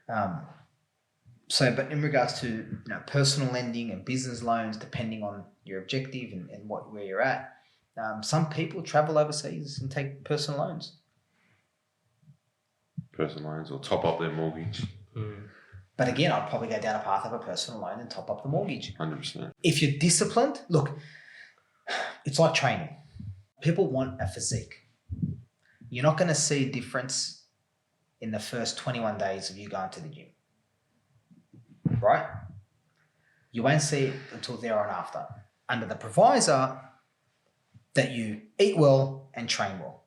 But in regards to personal lending and business loans, depending on your objective and where you're at, some people travel overseas and take personal loans. Personal loans or top up their mortgage. But again, I'd probably go down a path of a personal loan and top up the mortgage. 100%. If you're disciplined, look, it's like training. People want a physique. You're not going to see a difference in the first 21 days of you going to the gym. Right? You won't see it until there and after. Under the provisor that you eat well and train well.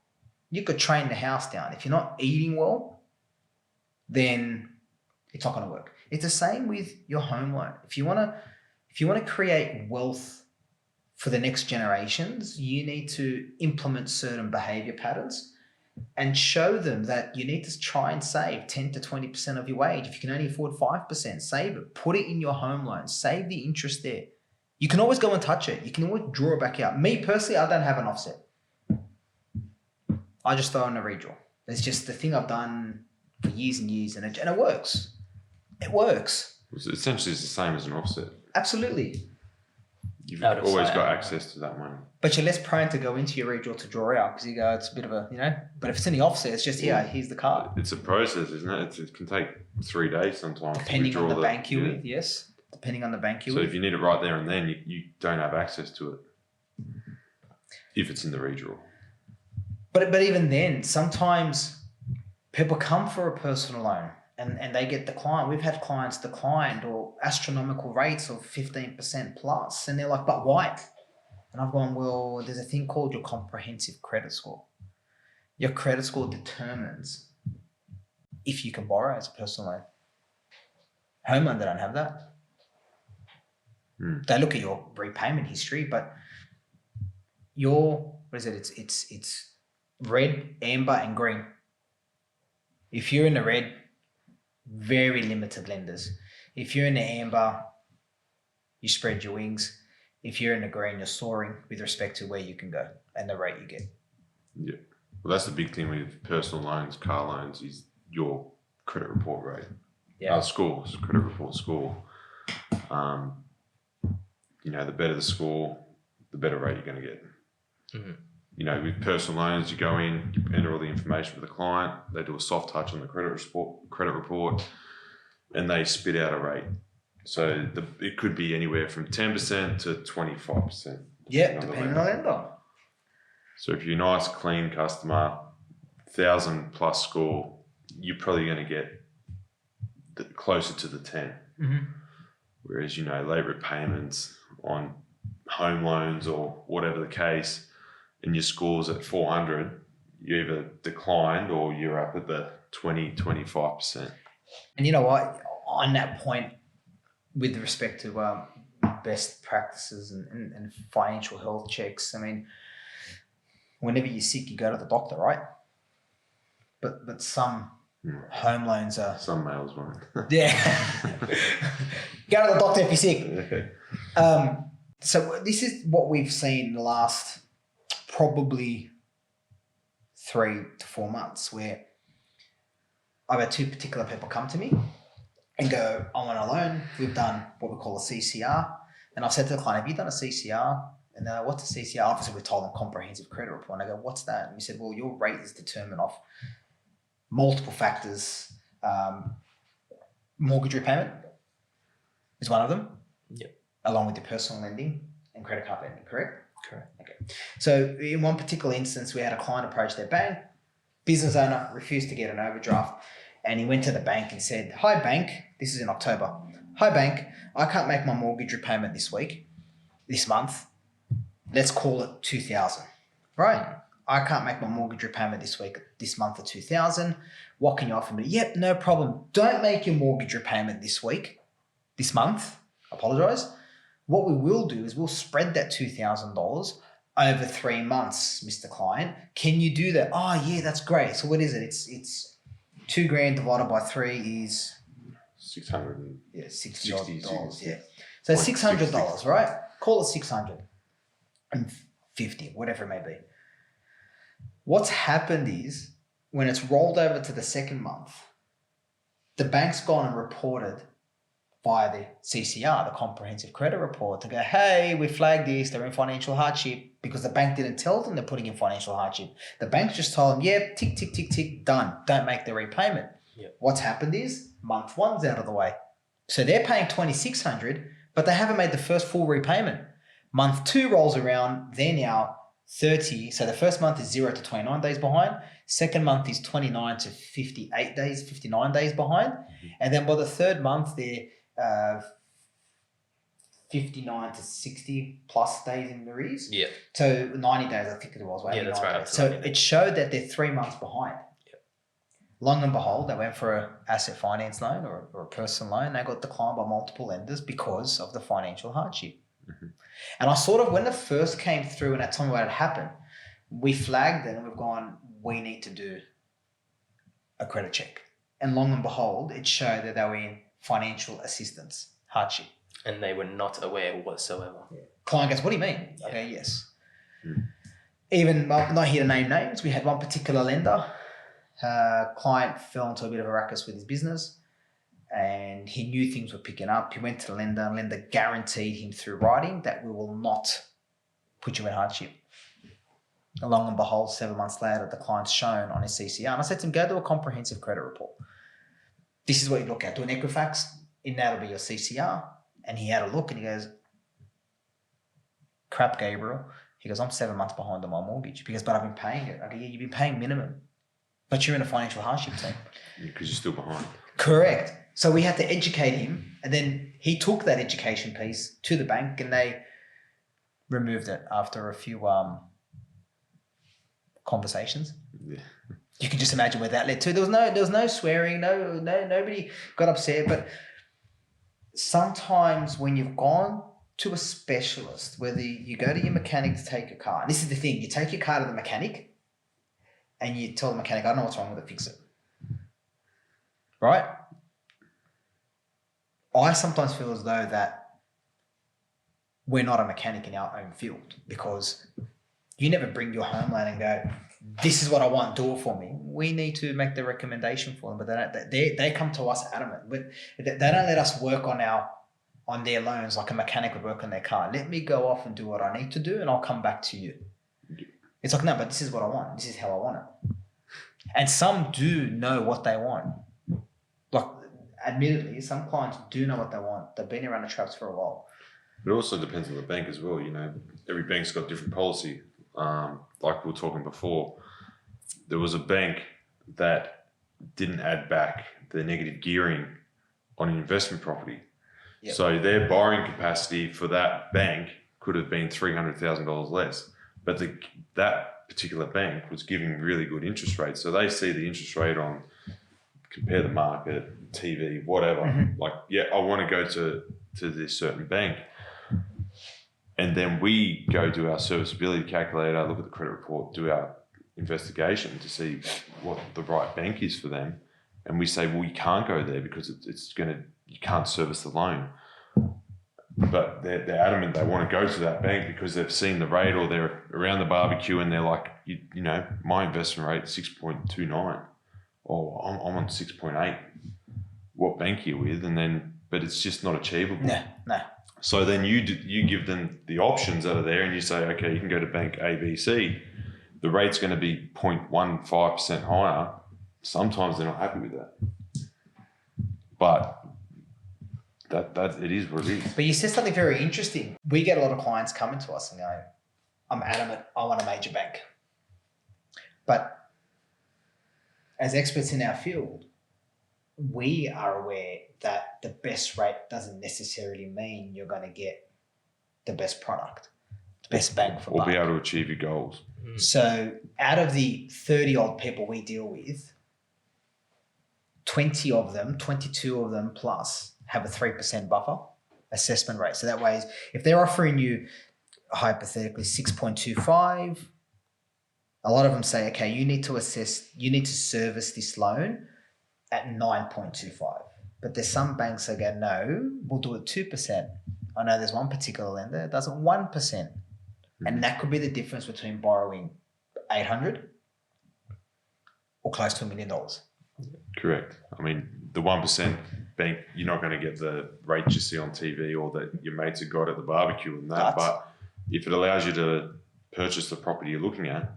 You could train the house down. If you're not eating well, then it's not going to work. It's the same with your home loan. If you want to create wealth for the next generations, you need to implement certain behavior patterns and show them that you need to try and save 10 to 20% of your wage. If you can only afford 5%, save it. Put it in your home loan. Save the interest there. You can always go and touch it. You can always draw it back out. Me personally, I don't have an offset. I just throw in a redraw. It's just the thing I've done for years and years, and it works. It works. Essentially, it's the same as an offset. Absolutely. You've always got access to that money. But you're less prone to go into your redraw to draw out because you go, it's a bit of a, But if it's in the offset, it's just, here's the card. It's a process, isn't it? It can take 3 days sometimes. Depending on the bank you're with, yes. depending on the bank you're So with. if you need it right there and then, you don't have access to it if it's in the redraw. But even then, sometimes people come for a personal loan and they get declined. We've had clients declined or astronomical rates of 15% plus, and they're like, but why? And I've gone, well, there's a thing called your comprehensive credit score. Your credit score determines if you can borrow as a personal loan. Home loan, they don't have that. They look at your repayment history, but your, what is it? It's red, amber, and green. If you're in the red, very limited lenders. If you're in the amber, you spread your wings. If you're in the green, you're soaring with respect to where you can go and the rate you get. Yeah. Well, that's the big thing with personal loans, car loans, is your credit report rate. Yeah. Scores, credit report score. You know, the better the score, the better rate you're going to get. Mm-hmm. You know, with personal loans, you go in, you enter all the information for the client, they do a soft touch on the credit report, and they spit out a rate. So it could be anywhere from 10% to 25%. Yeah, depending on the lender. So if you're a nice, clean customer, 1,000 plus score, you're probably going to get closer to the 10. Mm-hmm. Whereas, you know, late repayments on home loans or whatever the case, and your score's at 400, you either declined or you're up at the 20-25%. And you know what? On that point, with respect to best practices and financial health checks, I mean, whenever you're sick, you go to the doctor, right? But some home loans are... Some males won't. Yeah. Go to the doctor if you're sick. So this is what we've seen in the last probably 3 to 4 months, where I've had 2 particular people come to me and go, I want a loan. We've done what we call a CCR. And I've said to the client, have you done a CCR? And they're like, what's a CCR? Obviously, we told them comprehensive credit report. And I go, what's that? And we said, well, your rate is determined off multiple factors. Mortgage repayment is one of them. Yep. Along with your personal lending and credit card lending, correct? Correct. Okay. So in one particular instance, we had a client approach their bank. Business owner refused to get an overdraft. And he went to the bank and said, hi, bank. This is in October. Hi, bank. I can't make my mortgage repayment this month. Let's call it 2,000. Right? I can't make my mortgage repayment this month of 2,000. What can you offer me? Yep, no problem. Don't make your mortgage repayment this month. Apologise. What we will do is we'll spread that $2,000 over 3 months, Mr. Client. Can you do that? Oh, yeah, that's great. So what is it? It's $2,000 divided by 3 is $660. $60. Yeah. So $600, right? Call it $650, whatever it may be. What's happened is when it's rolled over to the second month, the bank's gone and reported via the CCR, the comprehensive credit report, to go, hey, we flagged this, they're in financial hardship, because the bank didn't tell them they're putting in financial hardship. The bank just told them, yeah, tick, tick, tick, tick, done. Don't make the repayment. Yep. What's happened is month 1's out of the way. So they're paying $2,600, but they haven't made the first full repayment. Month 2 rolls around, they're now 30. So the first month is 0 to 29 days behind. Second month is 29 to 58 days, 59 days behind. And then by the third month, they're 59 to 60 plus days in arrears. Yeah. So 90 days, I think it was. Yeah, that's right. Days. So it showed that they're 3 months behind. Yep. Long and behold, they went for an asset finance loan or a personal loan. They got declined by multiple lenders because of the financial hardship. Mm-hmm. And I sort of, when it first came through and I told me what had happened, we flagged it and we've gone, we need to do a credit check. And long and behold, it showed that they were in financial assistance, hardship. And they were not aware whatsoever. Yeah. Client goes, what do you mean? Yeah. Okay, yes. Even, I'm not here to name names, we had one particular lender. Client fell into a bit of a ruckus with his business and he knew things were picking up. He went to the lender and lender guaranteed him through writing that we will not put you in hardship. And long and behold, 7 months later, the client's shown on his CCR. And I said to him, go do a comprehensive credit report. This is what you look at. Do an Equifax. In that'll be your CCR. And he had a look and he goes, crap, Gabriel. He goes, I'm 7 months behind on my mortgage. Because, but I've been paying it. I go, yeah, you've been paying minimum. But you're in a financial hardship team. Because you're still behind. Correct. So we had to educate him. And then he took that education piece to the bank and they removed it after a few conversations. Yeah. You can just imagine where that led to. There was no swearing, nobody got upset. But sometimes when you've gone to a specialist, whether you go to your mechanic to take your car, and this is the thing, you take your car to the mechanic and you tell the mechanic, I don't know what's wrong with it, fix it. Right? I sometimes feel as though that we're not a mechanic in our own field, because you never bring your homeland and go, this is what I want, do it for me. We need to make the recommendation for them, but they come to us adamant. But they don't let us work on their loans like a mechanic would work on their car. Let me go off and do what I need to do and I'll come back to you. It's like, no, but this is what I want. This is how I want it. And some do know what they want. Like, admittedly, some clients do know what they want. They've been around the traps for a while. It also depends on the bank as well. You know, every bank's got different policy. Like we were talking before, there was a bank that didn't add back the negative gearing on an investment property. Yep. So their borrowing capacity for that bank could have been $300,000 less. But that particular bank was giving really good interest rates. So they see the interest rate on, compare the market, TV, whatever. Mm-hmm. Like, yeah, I want to go to this certain bank. And then we go do our serviceability calculator, look at the credit report, do our investigation to see what the right bank is for them. And we say, well, you can't go there because you can't service the loan. But they're adamant they want to go to that bank because they've seen the rate, or they're around the barbecue and they're like, you know, my investment rate is 6.29, or I'm on 6.8. What bank are you with? But it's just not achievable. No. So then you give them the options that are there and you say, okay, you can go to bank ABC. The rate's going to be 0.15% higher. Sometimes they're not happy with that. But that it is what it is. But you said something very interesting. We get a lot of clients coming to us and go, I'm adamant, I want a major bank. But as experts in our field, we are aware that the best rate doesn't necessarily mean you're going to get the best product, the best bang for buck. Or be able to achieve your goals. So out of the 30 odd people we deal with, 22 of them plus have a 3% buffer assessment rate. So that way, if they're offering you hypothetically 6.25, a lot of them say, okay, you need to service this loan at 9.25. But there's some banks that go, no, we'll do it 2%. I know there's one particular lender that does it 1%. And that could be the difference between borrowing $800 or close to $1 million. Correct. I mean, the 1% bank, you're not going to get the rates you see on TV or that your mates have got at the barbecue and that. But if it allows you to purchase the property you're looking at,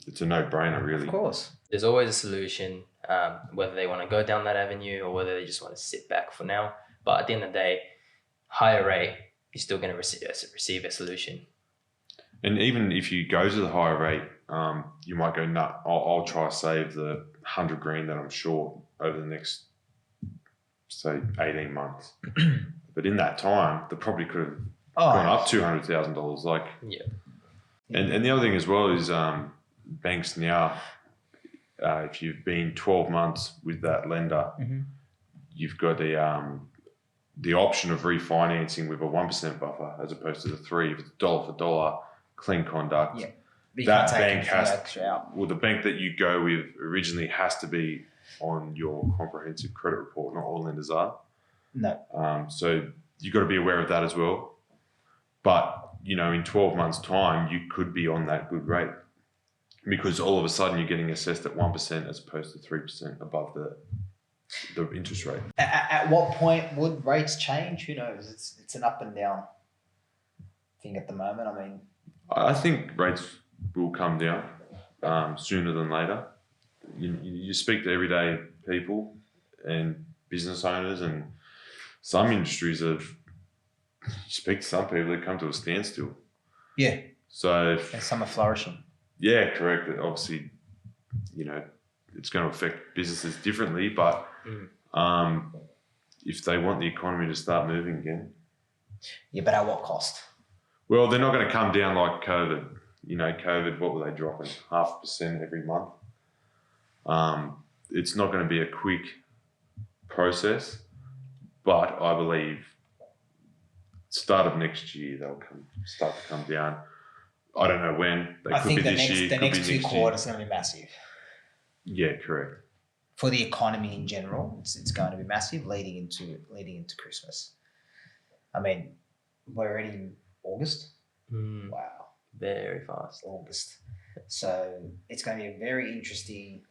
it's a no-brainer, really. Of course. There's always a solution, whether they want to go down that avenue or whether they just want to sit back for now. But at the end of the day, higher rate, you're still going to receive a solution. And even if you go to the higher rate, you might go, nah, I'll try to save the $100,000 that I'm short over the next, say, 18 months. But in that time, the property could have gone up $200,000. Like, yeah. And the other thing as well is banks now, if you've been 12 months with that lender, you've got the option of refinancing with a 1% buffer as opposed to the 3%. If it's dollar for dollar, clean conduct. Yeah. That bank the bank that you go with originally has to be on your comprehensive credit report. Not all lenders are. No. So you've got to be aware of that as well. But, you know, in 12 months' time, you could be on that good rate because all of a sudden you're getting assessed at 1% as opposed to 3% above the interest rate. At what point would rates change? Who knows? It's an up and down thing at the moment. I mean, I think rates will come down sooner than later. You speak to everyday people and business owners, and some industries have, you speak to some people that come to a standstill. Yeah. So, And some are flourishing. yeah, correct. Obviously, it's going to affect businesses differently, but if they want the economy to start moving again. Yeah, but at what cost? Well, they're not going to come down like COVID. COVID, what were they dropping? 0.5% every month. It's not going to be a quick process, but I believe start of next year they'll start to come down. I don't know when. I think the next 2 quarters are going to be massive. Yeah, correct. For the economy in general, it's going to be massive leading into Christmas. I mean, we're already in August. Wow. Very fast. August. So it's going to be a very interesting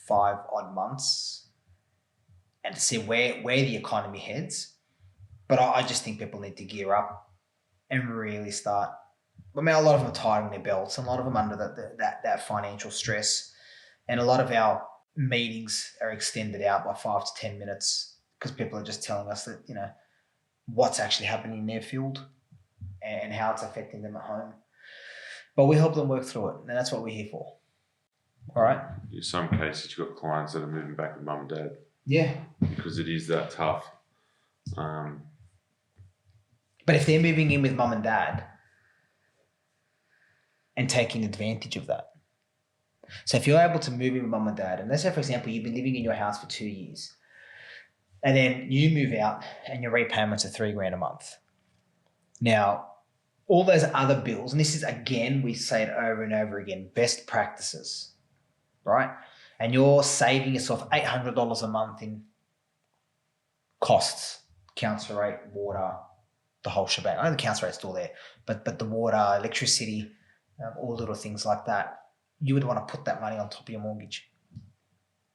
5 odd months and to see where the economy heads. But I just think people need to gear up and really start. I mean, a lot of them are tightening their belts, and a lot of them under that financial stress. And a lot of our meetings are extended out by 5 to 10 minutes because people are just telling us that, what's actually happening in their field and how it's affecting them at home. But we help them work through it, and that's what we're here for. All right? In some cases, you've got clients that are moving back with mum and dad. Yeah. Because it is that tough. But if they're moving in with mum and dad and taking advantage of that. So if you're able to move in with mum and dad, and let's say, for example, you've been living in your house for 2 years, and then you move out and your repayments are $3,000 a month. Now, all those other bills, and this is, again, we say it over and over again, best practices, right? And you're saving yourself $800 a month in costs, council rate, water, the whole shebang. I know the council rate's still there, but the water, electricity, all little things like that, you would want to put that money on top of your mortgage.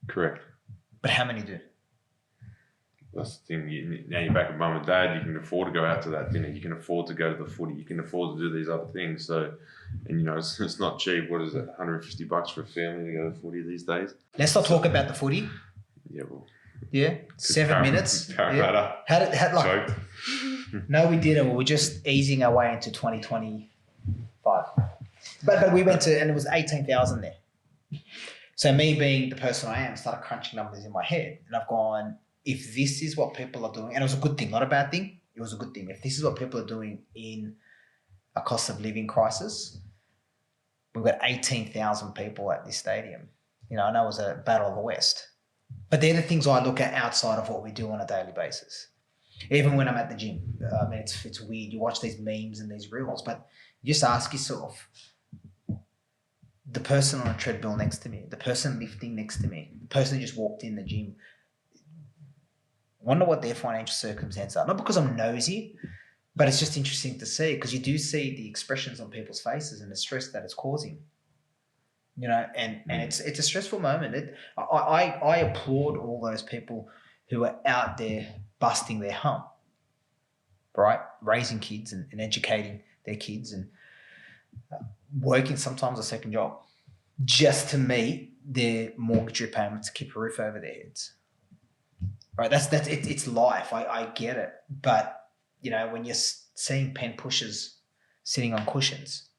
Correct. But how many do? That's the thing. Now you're back with mum and dad, you can afford to go out to that dinner, you can afford to go to the footy, you can afford to do these other things. So, and it's not cheap. What is it, $150 for a family to go to the footy these days? Let's not talk about the footy. Yeah, well. Yeah, 7 minutes. Parramatta. Yeah. Choked. No, we didn't. We were just easing our way into 2025. But we went to, and it was 18,000 there. So me being the person I am, started crunching numbers in my head, and I've gone, if this is what people are doing, and it was a good thing, not a bad thing. It was a good thing. If this is what people are doing in a cost of living crisis, we've got 18,000 people at this stadium. I know it was a battle of the West. But they're the things I look at outside of what we do on a daily basis. Even when I'm at the gym. I mean, it's weird. You watch these memes and these reels, but you just ask yourself, the person on a treadmill next to me, the person lifting next to me, the person who just walked in the gym, wonder what their financial circumstances are. Not because I'm nosy, but it's just interesting to see, because you do see the expressions on people's faces and the stress that it's causing. And it's a stressful moment. I applaud all those people who are out there busting their hump, right? Raising kids and educating their kids and working sometimes a second job just to meet their mortgage repayments, keep a roof over their heads. Right? That's it. It's life. I get it. But, when you're seeing pen pushers sitting on cushions,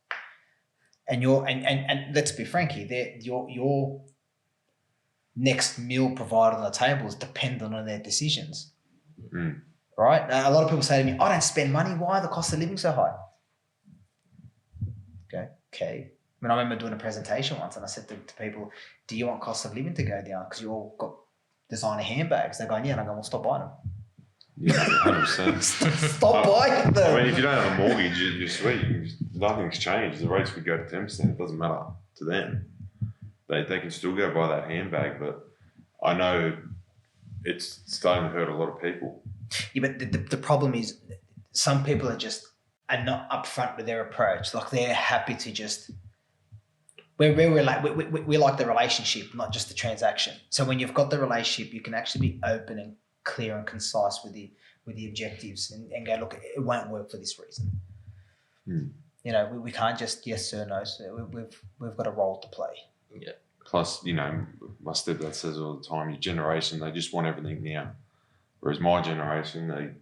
and let's be frank here, your next meal provided on the table is dependent on their decisions. Right? A lot of people say to me, I don't spend money. Why are the cost of living so high? Okay. I mean, I remember doing a presentation once and I said to people, do you want cost of living to go down? Because you all got designer handbags. They're going, yeah. And I go, well, stop buying them. Yeah, 100%. Stop buying them. I mean, if you don't have a mortgage, you're sweet. Nothing's changed. The rates could go to 10%. It doesn't matter to them. They can still go buy that handbag, but I know it's starting to hurt a lot of people. Yeah, but the problem is some people are not upfront with their approach. Like they're happy to just we like the relationship, not just the transaction. So when you've got the relationship, you can actually be open and clear and concise with the objectives and go, look, it won't work for this reason. We can't just yes sir, no sir. We've got a role to play. Yeah. Plus, my stepdad says all the time, your generation, they just want everything now. Whereas my generation,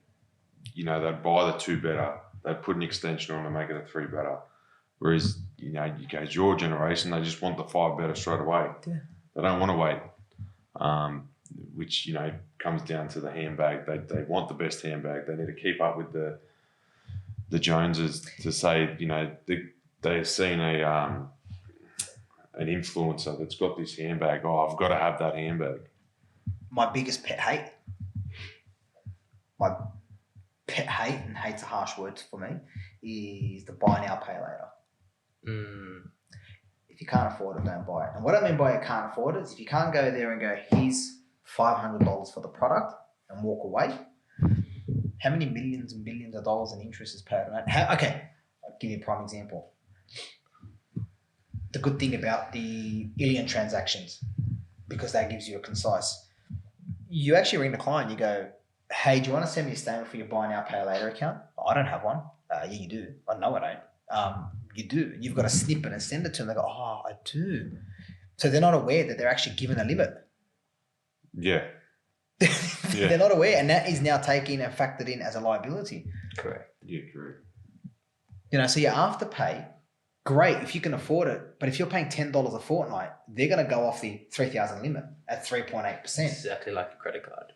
they'd buy the 2 better, they'd put an extension on and make it a 3 better. Whereas, you guys, your generation, they just want the 5 better straight away. Yeah. They don't want to wait, which, comes down to the handbag. They want the best handbag. They need to keep up with the Joneses to say, they've seen an influencer that's got this handbag. Oh, I've got to have that handbag. My biggest pet hate, and hate's a harsh word for me, is the buy now, pay later. If you can't afford it, don't buy it. And what I mean by you can't afford it is if you can't go there and go, here's $500 for the product and walk away, how many millions and billions of dollars in interest is paid on that? Okay, I'll give you a prime example. The good thing about the Alien transactions, because that gives you a concise, you actually ring the client, you go, hey, do you want to send me a statement for your buy now, pay later account? Oh, I don't have one. Yeah, you do. Oh, no, I don't. You do. You've got to snip it and send it to them. They go, oh, I do. So they're not aware that they're actually given a limit. Yeah. They're not aware. And that is now taken and factored in as a liability. Correct. Yeah, correct. So your afterpay, great if you can afford it. But if you're paying $10 a fortnight, they're going to go off the 3,000 limit at 3.8%. Exactly like a credit card.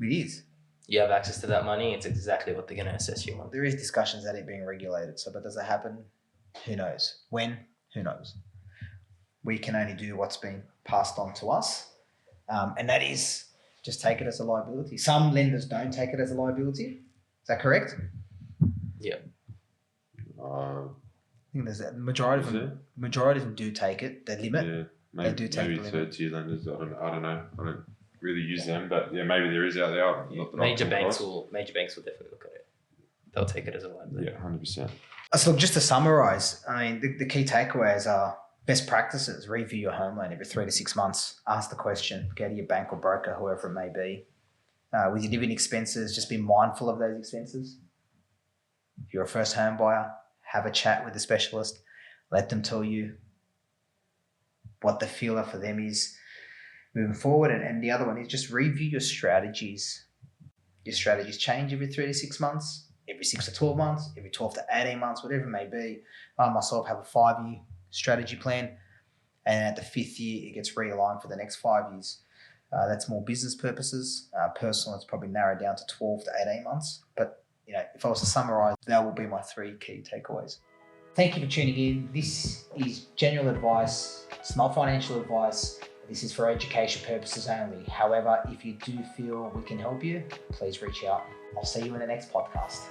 It is. You have access to that money, it's exactly what they're going to assess you on. There is discussions at it being regulated. So, but does it happen? Who knows? When? Who knows? We can only do what's been passed on to us. And that is just take it as a liability. Some lenders don't take it as a liability. Is that correct? Yeah. I think there's a majority of them do take it. The limit. Yeah, maybe, they do take maybe the limit. third-tier lenders. I don't know. I don't really use them, but yeah, maybe there is out there. Not that Major I've come banks across. will definitely look at it. They'll take it as a liability. Yeah, 100%. So just to summarise, I mean, the key takeaways are best practices. Review your home loan every 3 to 6 months. Ask the question. Go to your bank or broker, whoever it may be. With your living expenses, just be mindful of those expenses. If you're a first home buyer, have a chat with a specialist. Let them tell you what the feeler for them is moving forward. And the other one is just review your strategies. Your strategies change every 3 to 6 months, every 6 to 12 months, every 12 to 18 months, whatever it may be. I myself have a 5-year strategy plan, and at the 5th year, it gets realigned for the next 5 years. That's more business purposes. Personal, it's probably narrowed down to 12 to 18 months. But if I was to summarize, that will be my 3 key takeaways. Thank you for tuning in. This is general advice. It's not financial advice. This is for education purposes only. However, if you do feel we can help you, please reach out. I'll see you in the next podcast.